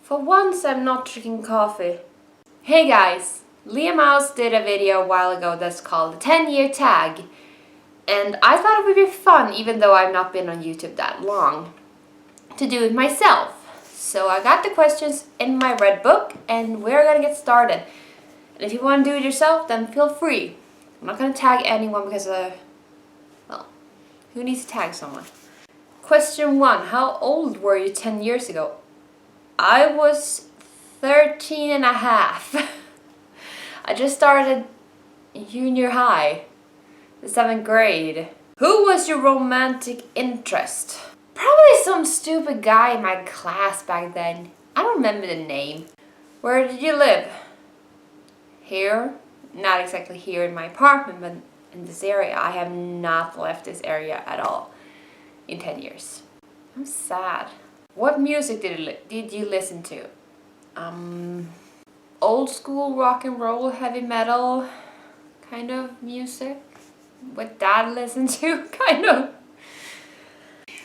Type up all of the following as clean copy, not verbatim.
For once I'm not drinking coffee. Hey guys, Leah Mouse did a video a while ago that's called the 10-year tag. And I thought it would be fun, even though I've not been on YouTube that long, to do it myself. So I got the questions in my red book and we're gonna get started. And if you want to do it yourself, then feel free. I'm not gonna tag anyone because, well, who needs to tag someone? Question 1. How old were you 10 years ago? I was 13 and a half. I just started junior high, the 7th grade. Who was your romantic interest? Probably some stupid guy in my class back then. I don't remember the name. Where did you live? Here? Not exactly here in my apartment, but in this area. I have not left this area at all in 10 years. I'm sad. What music did you listen to? Old school rock and roll, heavy metal kind of music. What Dad listened to, kind of.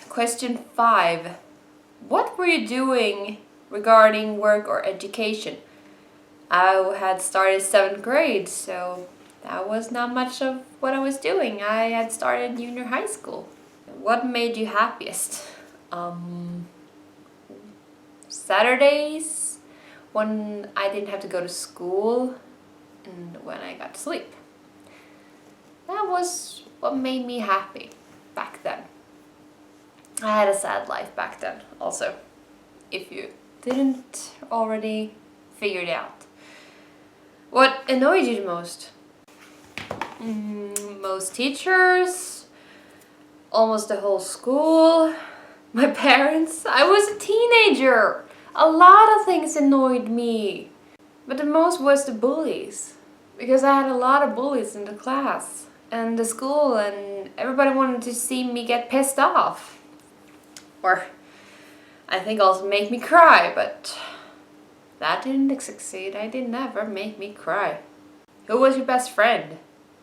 Question 5. What were you doing regarding work or education? I had started 7th grade, so that was not much of what I was doing. I had started junior high school. What made you happiest? Saturdays, when I didn't have to go to school and when I got to sleep. That was what made me happy back then. I had a sad life back then also, if you didn't already figure it out. What annoyed you the most? Most teachers, almost the whole school, my parents. I was a teenager. A lot of things annoyed me. But the most was the bullies. Because I had a lot of bullies in the class and the school, and everybody wanted to see me get pissed off. Or I think also make me cry, but that didn't succeed. I did never make me cry. Who was your best friend?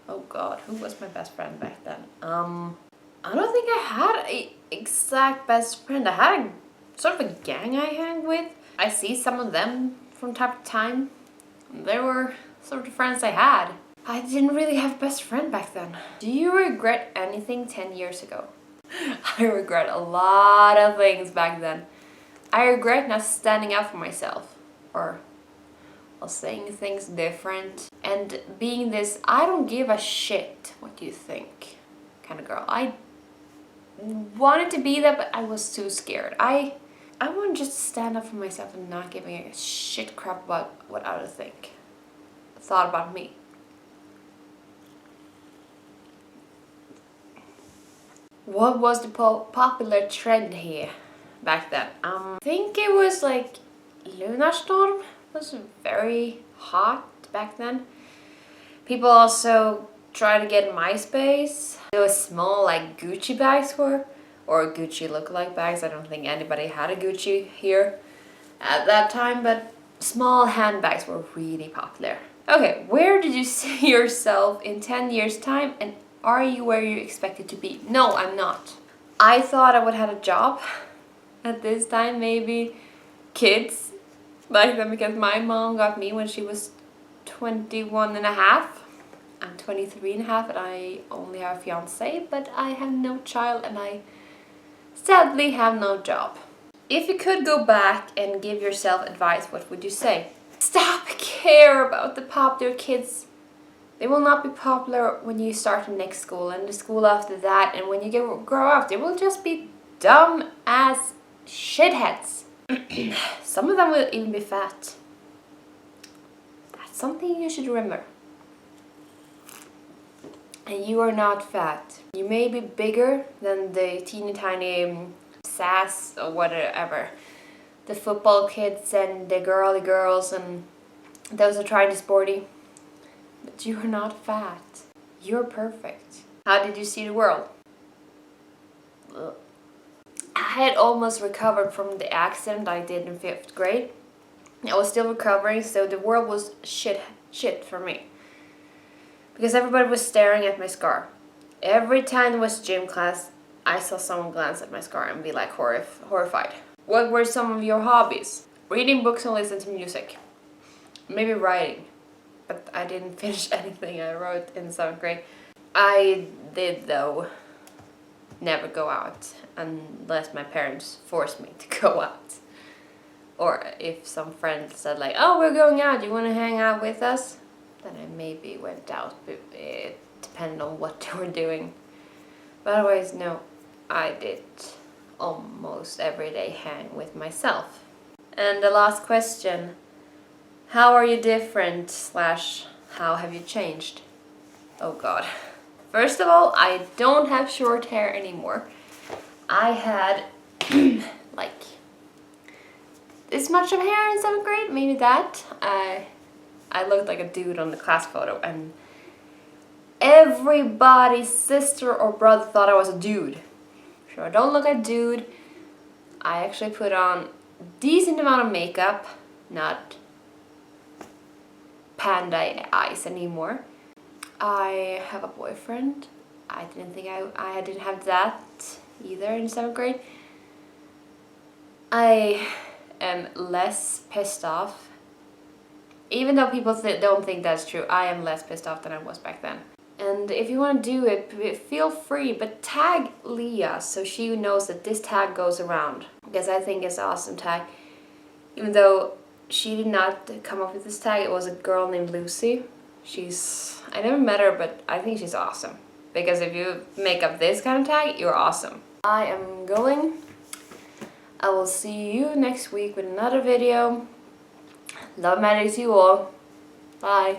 Oh God, who was my best friend back then? I don't think I had an exact best friend. I had a sort of a gang I hang with. I see some of them from time to time. They were sort of friends I had. I didn't really have a best friend back then. Do you regret anything 10 years ago? I regret a lot of things back then. I regret not standing up for myself, or saying things different, and being this I don't give a shit what you think kind of girl. I wanted to be that, but I was too scared. I want to just stand up for myself and not giving a shit crap about what others thought about me. What was the popular trend here back then? I think it was like Lunarstorm was very hot back then. People also tried to get MySpace. There was small like Gucci bags or Gucci lookalike bags. I don't think anybody had a Gucci here at that time, but small handbags were really popular. Okay, where did you see yourself in 10 years time, and are you where you expected to be? No, I'm not. I thought I would have a job at this time, maybe kids back then, because my mom got me when she was 21 and a half. I'm 23 and a half and I only have a fiance, but I have no child and I sadly have no job. If you could go back and give yourself advice, what would you say? Stop care about the popular kids. They will not be popular when you start the next school and the school after that, and when you grow up, they will just be dumb as shitheads. Some of them will even be fat. That's something you should remember. And you are not fat. You may be bigger than the teeny tiny sass or whatever. The football kids and the girly girls and those who are trying to sporty. But you are not fat. You're perfect. How did you see the world? Ugh. I had almost recovered from the accident I did in 5th grade. I was still recovering, so the world was shit for me. Because everybody was staring at my scar. Every time there was gym class, I saw someone glance at my scar and be like horrified. What were some of your hobbies? reading books and listen to music. Maybe writing. But I didn't finish anything I wrote in 7th grade. I did, though, never go out unless my parents forced me to go out. Or if some friend said like, oh, we're going out, you want to hang out with us? Then I maybe went out, but it depended on what they were doing. But otherwise, no, I did almost every day hang with myself. And the last question, how are you different / how have you changed? Oh God. First of all, I don't have short hair anymore. I had like this much of hair in 7th grade, maybe that. I looked like a dude on the class photo, and everybody's sister or brother thought I was a dude. So I don't look like a dude. I actually put on a decent amount of makeup, not panda eyes anymore. I have a boyfriend. I didn't think I didn't have that either in 7th grade. I am less pissed off. Even though people don't think that's true, I am less pissed off than I was back then. And if you want to do it, feel free, but tag Leah so she knows that this tag goes around. Because I think it's an awesome tag. Even though she did not come up with this tag, it was a girl named Lucy. I never met her, but I think she's awesome. Because if you make up this kind of tag, you're awesome. I am going. I will see you next week with another video. Love magic to you all. Bye.